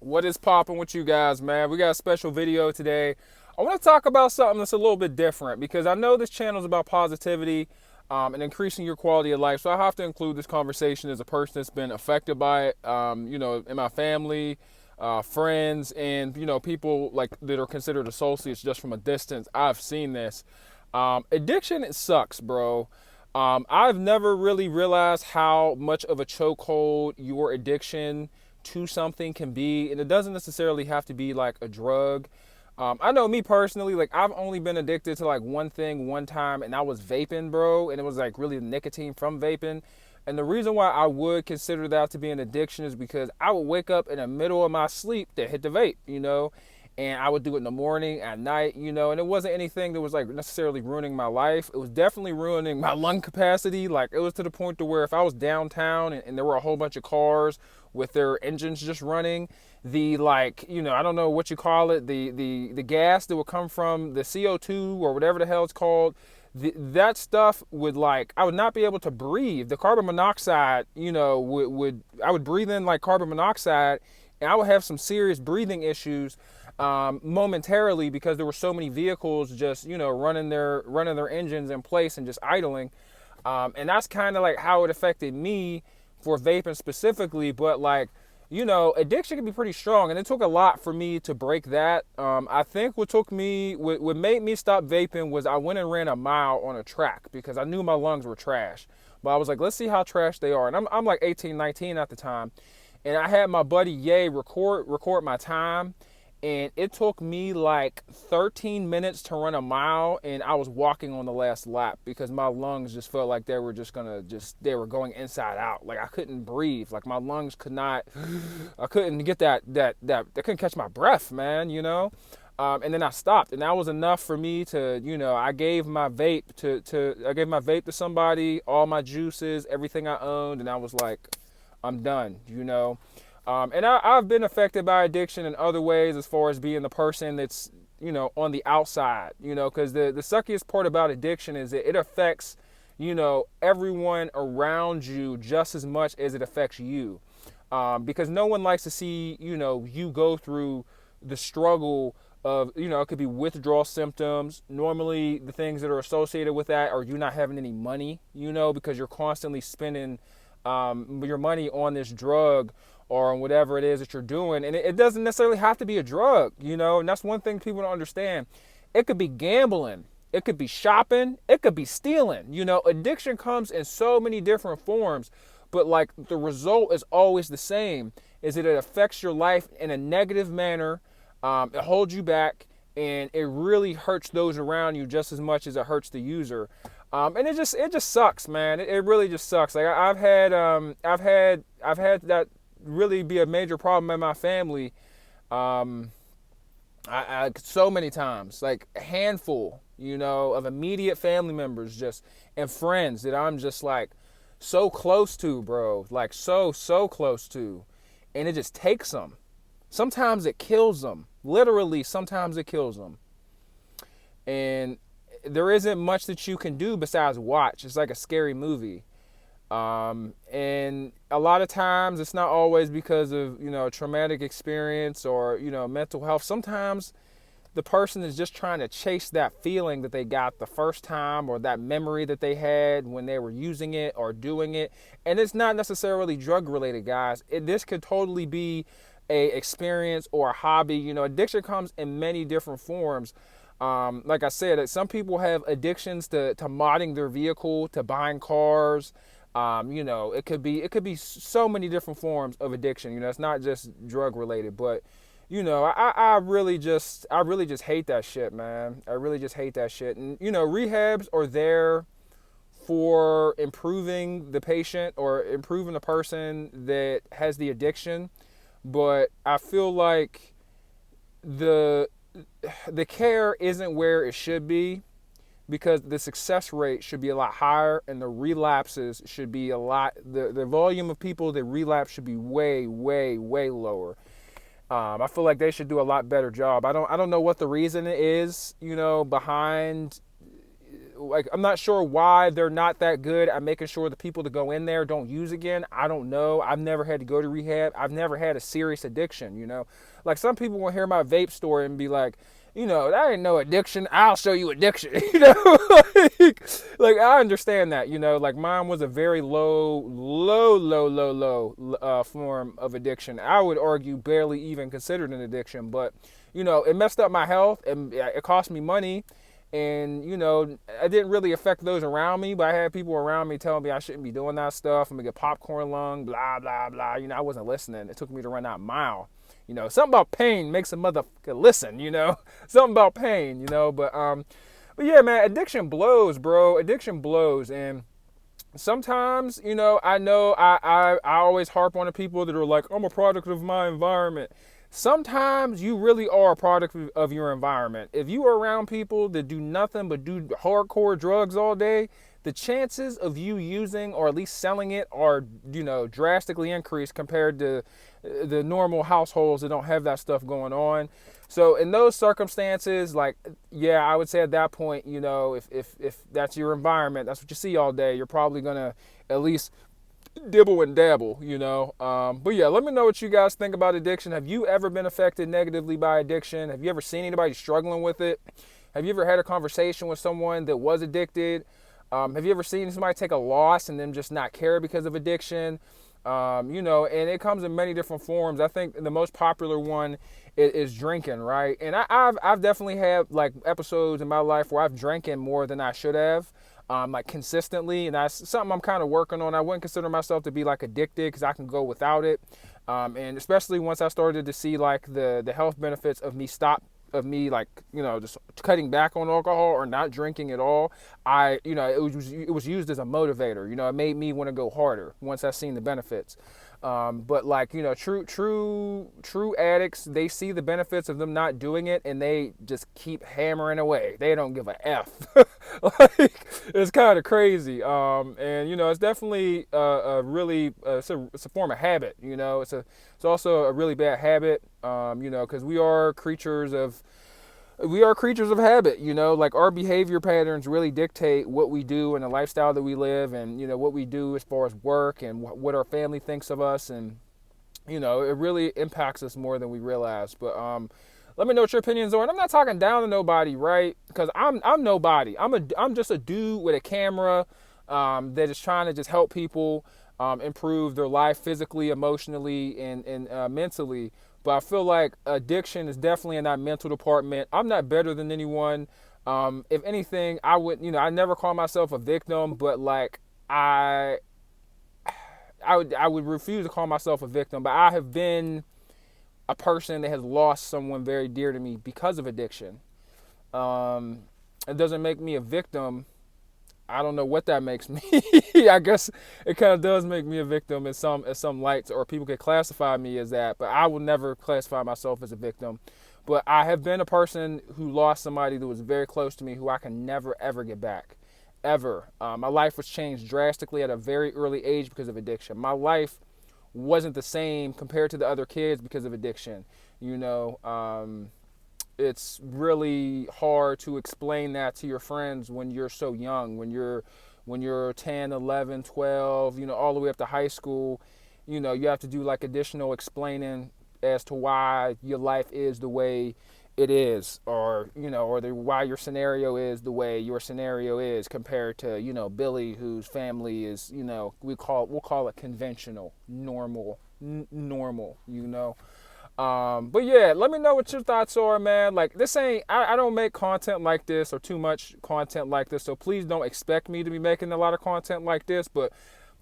What is popping with you guys, man? We got a special video today. I want to talk about something that's a little bit different because I know this channel is about positivity and increasing your quality of life. So I have to include this conversation as a person that's been affected by it, in my family, friends, and, people like that are considered associates just from a distance. I've seen this. Addiction, it sucks, bro. I've never really realized how much of a chokehold your addiction to something can be, and it doesn't necessarily have to be like a drug. I know me personally, like I've only been addicted to like one thing one time, and I was vaping, bro, and it was like really the nicotine from vaping. And the reason why I would consider that to be an addiction is because I would wake up in the middle of my sleep to hit the vape, and I would do it in the morning, at night, and it wasn't anything that was like necessarily ruining my life. It was definitely ruining my lung capacity. Like it was to the point to where if I was downtown and there were a whole bunch of cars with their engines just running, the I don't know what you call it, the gas that would come from the CO2 or whatever the hell it's called, that stuff would I would not be able to breathe. The carbon monoxide, would I would breathe in like carbon monoxide, and I would have some serious breathing issues momentarily because there were so many vehicles just running their engines in place and just idling, and that's kind of like how it affected me for vaping specifically. But addiction can be pretty strong, and it took a lot for me to break that. I think what made me stop vaping was I went and ran a mile on a track because I knew my lungs were trash. But I was like, let's see how trash they are. And I'm like 18, 19 at the time. And I had my buddy Ye record my time. And it took me like 13 minutes to run a mile, and I was walking on the last lap because my lungs just felt like they were they were going inside out. Like I couldn't breathe. Like my lungs could not, I couldn't get I couldn't catch my breath, man. And then I stopped, and that was enough for me to, I gave my vape to somebody, all my juices, everything I owned, and I was like, I'm done. And I've been affected by addiction in other ways as far as being the person that's, on the outside, because the suckiest part about addiction is that it affects, everyone around you just as much as it affects you. Because no one likes to see, you go through the struggle of, it could be withdrawal symptoms. Normally the things that are associated with that are you not having any money, because you're constantly spending your money on this drug or on whatever it is that you're doing. And it doesn't necessarily have to be a drug, and that's one thing people don't understand. It could be gambling, it could be shopping, it could be stealing. Addiction comes in so many different forms, but like the result is always the same, is that it affects your life in a negative manner. It holds you back, and it really hurts those around you just as much as it hurts the user. And it just sucks, man. It really just sucks. Like I've had that really be a major problem in my family. I so many times, like a handful, of immediate family members and friends that I'm just like so close to, bro. Like so close to, and it just takes them. Sometimes it kills them. Literally, sometimes it kills them. And there isn't much that you can do besides watch. It's like a scary movie. And a lot of times it's not always because of, a traumatic experience or, mental health. Sometimes the person is just trying to chase that feeling that they got the first time, or that memory that they had when they were using it or doing it. And it's not necessarily drug related, guys. This could totally be a experience or a hobby. Addiction comes in many different forms. Like I said, some people have addictions to modding their vehicle, to buying cars. It could be so many different forms of addiction. It's not just drug related, but I really just hate that shit, man. I really just hate that shit. And rehabs are there for improving the patient or improving the person that has the addiction, but I feel like the care isn't where it should be, because the success rate should be a lot higher, and the relapses should be the volume of people that relapse should be way, way, way lower. I feel like they should do a lot better job. I don't know what the reason is, behind like, I'm not sure why they're not that good at making sure the people that go in there don't use again. I don't know. I've never had to go to rehab. I've never had a serious addiction, you know. Like, some people will hear my vape story and be like, you know, that ain't no addiction. I'll show you addiction. You know, like, I understand that, you know, like, mine was a very low form of addiction. I would argue barely even considered an addiction, but, you know, it messed up my health and it cost me money. And, you know, it didn't really affect those around me, but I had people around me telling me I shouldn't be doing that stuff. I'm gonna get popcorn lung, blah, blah, blah. You know, I wasn't listening. It took me to run that mile. You know, something about pain makes a motherfucker listen, you know, something about pain, you know, but yeah, man, addiction blows, bro. Addiction blows. And sometimes, you know I always harp on the people that are like, I'm a product of my environment. Sometimes you really are a product of your environment. If you are around people that do nothing but do hardcore drugs all day, the chances of you using or at least selling it are, you know, drastically increased compared to the normal households that don't have that stuff going on. So in those circumstances, like, yeah, I would say at that point, you know, if that's your environment, that's what you see all day, you're probably gonna at least dibble and dabble, you know. But yeah, let me know what you guys think about addiction. Have you ever been affected negatively by addiction? Have you ever seen anybody struggling with it? Have you ever had a conversation with someone that was addicted? Have you ever seen somebody take a loss and then just not care because of addiction? You know, and it comes in many different forms. I think the most popular one is drinking, right? And I've definitely had like episodes in my life where I've drinking more than I should have. Like consistently, and that's something I'm kind of working on. I wouldn't consider myself to be like addicted because I can go without it, and especially once I started to see like the health benefits of me like, you know, just cutting back on alcohol or not drinking at all. You know, it was used as a motivator. You know, it made me want to go harder once I seen the benefits. But like, you know, true addicts, they see the benefits of them not doing it and they just keep hammering away. They don't give a F. Like, it's kind of crazy. And you know, it's definitely it's a form of habit. You know, it's also a really bad habit. You know, because we are creatures of habit, you know, like our behavior patterns really dictate what we do and the lifestyle that we live, and, you know, what we do as far as work and what our family thinks of us. And, you know, it really impacts us more than we realize. But let me know what your opinions are. And I'm not talking down to nobody, right? Because I'm nobody. I'm just a dude with a camera that is trying to just help people improve their life physically, emotionally, and mentally. But I feel like addiction is definitely in that mental department. I'm not better than anyone. If anything, I never call myself a victim, but like I would refuse to call myself a victim. But I have been a person that has lost someone very dear to me because of addiction. It doesn't make me a victim. I don't know what that makes me. I guess it kind of does make me a victim in some lights, or people could classify me as that, but I will never classify myself as a victim. But I have been a person who lost somebody that was very close to me, who I can never, ever get back. Ever. My life was changed drastically at a very early age because of addiction. My life wasn't the same compared to the other kids because of addiction. You know, it's really hard to explain that to your friends when you're so young, when you're 10, 11, 12, you know, all the way up to high school. You know, you have to do like additional explaining as to why your life is the way it is, or, you know, or why your scenario is the way your scenario is compared to, you know, Billy, whose family is, you know, we'll call it conventional, normal, you know. But yeah, let me know what your thoughts are, man. Like, I don't make content like this, or too much content like this, so please don't expect me to be making a lot of content like this. But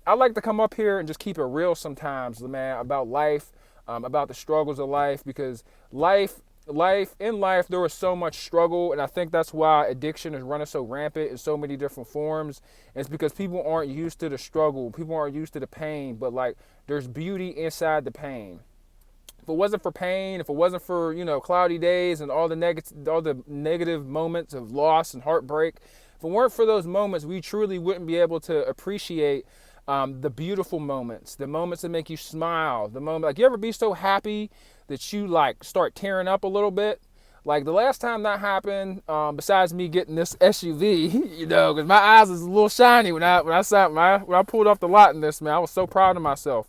I like to come up here and just keep it real sometimes, man, about life, about the struggles of life, because in life there was so much struggle, and I think that's why addiction is running so rampant in so many different forms. And it's because people aren't used to the struggle, people aren't used to the pain, but like, there's beauty inside the pain. If it wasn't for pain, if it wasn't for, you know, cloudy days and all the negative moments of loss and heartbreak, if it weren't for those moments, we truly wouldn't be able to appreciate the beautiful moments, the moments that make you smile, the moment, like, you ever be so happy that you like start tearing up a little bit? Like the last time that happened, besides me getting this SUV, you know, because my eyes was a little shiny when I pulled off the lot in this, man. I was so proud of myself.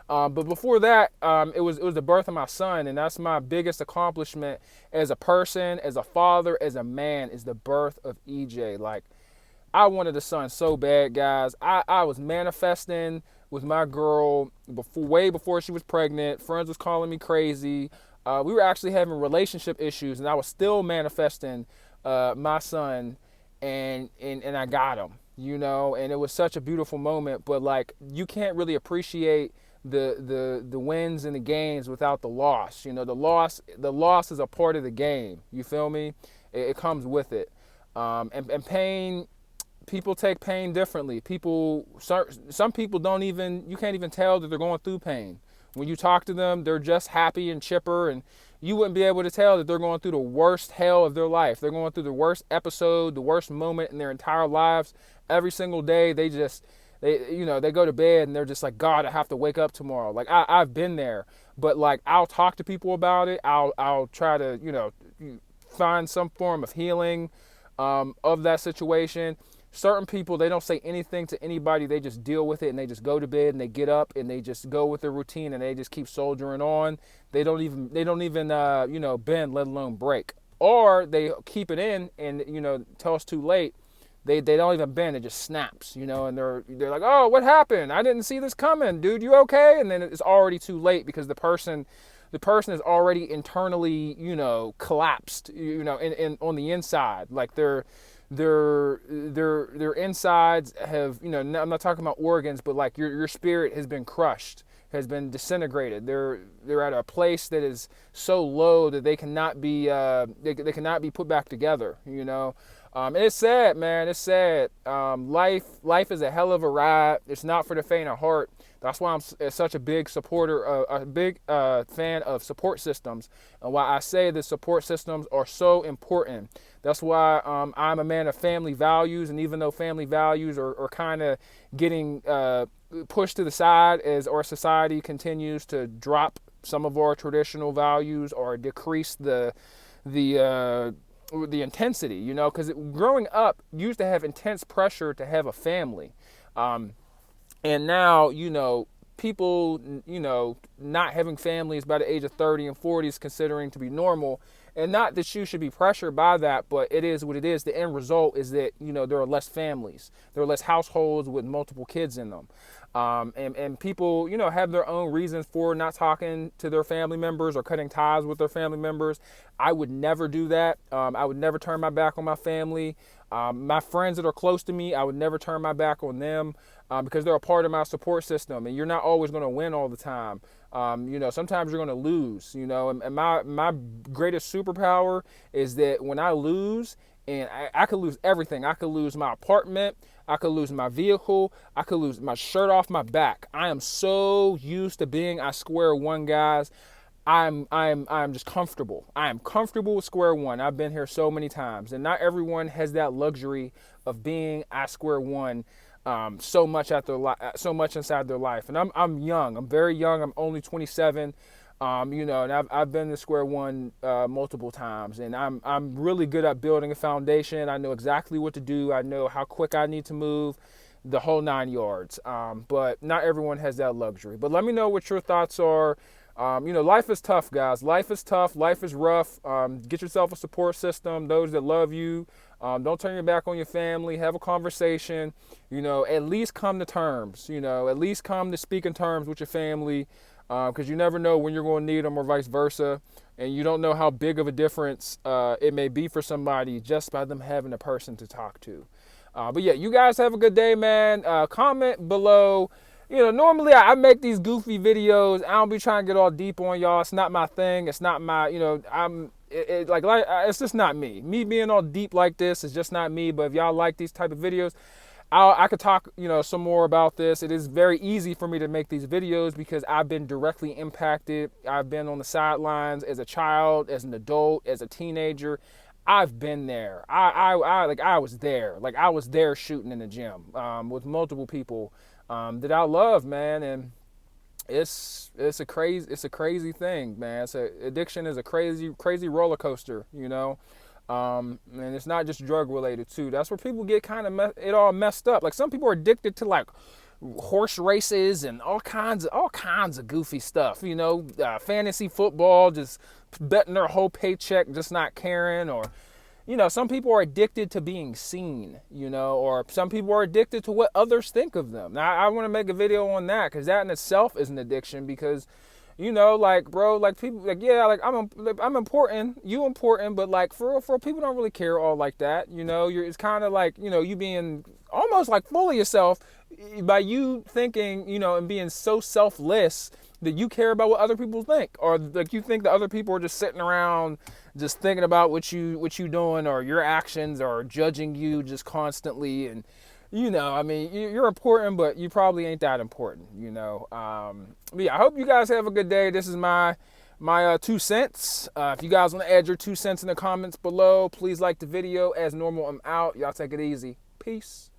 But before that, it was the birth of my son, and that's my biggest accomplishment as a person, as a father, as a man, is the birth of EJ. Like, I wanted a son so bad, guys. I was manifesting with my girl way before she was pregnant. Friends was calling me crazy. We were actually having relationship issues, and I was still manifesting my son, and I got him, you know. And it was such a beautiful moment. But like, you can't really appreciate the wins and the gains without the loss. You know, the loss is a part of the game. You feel me? It comes with it. And pain, people take pain differently. Some people you can't even tell that they're going through pain. When you talk to them, they're just happy and chipper, and you wouldn't be able to tell that they're going through the worst hell of their life. They're going through the worst episode, the worst moment in their entire lives. Every single day, they go to bed and they're just like, God, I have to wake up tomorrow. Like, I've been there, but like, I'll talk to people about it. I'll try to, find some form of healing of that situation. Certain people, they don't say anything to anybody. They just deal with it, and they just go to bed and they get up and they just go with their routine, and they just keep soldiering on. They don't even bend, let alone break. Or they keep it in and, till it's too late. They don't even bend. It just snaps, and they're like, oh, what happened? I didn't see this coming, dude. You okay? And then it's already too late because the person is already internally, collapsed, in on the inside. Like their insides have, I'm not talking about organs, but like your spirit has been crushed, has been disintegrated. They're at a place that is so low that they cannot be they cannot be put back together, And it's sad, man. It's sad. Life is a hell of a ride. It's not for the faint of heart. That's why I'm such a big supporter, a big fan of support systems, and why I say the support systems are so important. That's why I'm a man of family values, and even though family values are kind of getting pushed to the side as our society continues to drop some of our traditional values or decrease the intensity, because growing up, you used to have intense pressure to have a family. And now, people, not having families by the age of 30 and 40 is considering to be normal. And not that you should be pressured by that, but it is what it is. The end result is that, there are less families. There are less households with multiple kids in them. And people, have their own reasons for not talking to their family members or cutting ties with their family members. I would never do that. I would never turn my back on my family. My friends that are close to me, I would never turn my back on them because they're a part of my support system. And you're not always going to win all the time. Sometimes you're going to lose, and my greatest superpower is that when I lose, and I could lose everything. I could lose my apartment. I could lose my vehicle. I could lose my shirt off my back. I am so used to being at square one, guys. I'm just comfortable. I am comfortable with square one. I've been here so many times, and not everyone has that luxury of being at square one so much inside their life. And I'm young. I'm very young. I'm only 27. And I've been to square one multiple times, and I'm really good at building a foundation. I know exactly what to do. I know how quick I need to move, the whole 9 yards. But not everyone has that luxury. But let me know what your thoughts are. Life is tough, guys. Life is tough. Life is rough. Get yourself a support system, those that love you. Don't turn your back on your family. Have a conversation. At least come to terms. At least come to speak in terms with your family. Because you never know when you're going to need them or vice versa. And you don't know how big of a difference it may be for somebody just by them having a person to talk to. But yeah, you guys have a good day, man. Comment below. Normally I make these goofy videos. I don't be trying to get all deep on y'all. It's not my thing. It's not my, it's just not me. Me being all deep like this is just not me. But if y'all like these type of videos, I could talk, some more about this. It is very easy for me to make these videos because I've been directly impacted. I've been on the sidelines as a child, as an adult, as a teenager. I've been there. I was there. Like, I was there shooting in the gym with multiple people that I love, man. And it's a crazy thing, man. Addiction is a crazy roller coaster, and it's not just drug related too. That's where people get kind of it all messed up. Like some people are addicted to like horse races and all kinds of goofy stuff. Fantasy football, just betting their whole paycheck, just not caring, or some people are addicted to being seen, or some people are addicted to what others think of them. Now, I want to make a video on that because that in itself is an addiction because, like, bro, like people, like, yeah, like I'm important, you important, but like for people don't really care all like that. It's kind of like, you being almost like full of yourself by you thinking, and being so selfless that you care about what other people think, or like you think that other people are just sitting around just thinking about what you doing or your actions or judging you just constantly. And I mean, you're important, but you probably ain't that important. But yeah, I hope you guys have a good day. This is my 2 cents. If you guys want to add your 2 cents in the comments below, please like the video. As normal, I'm out. Y'all take it easy. Peace.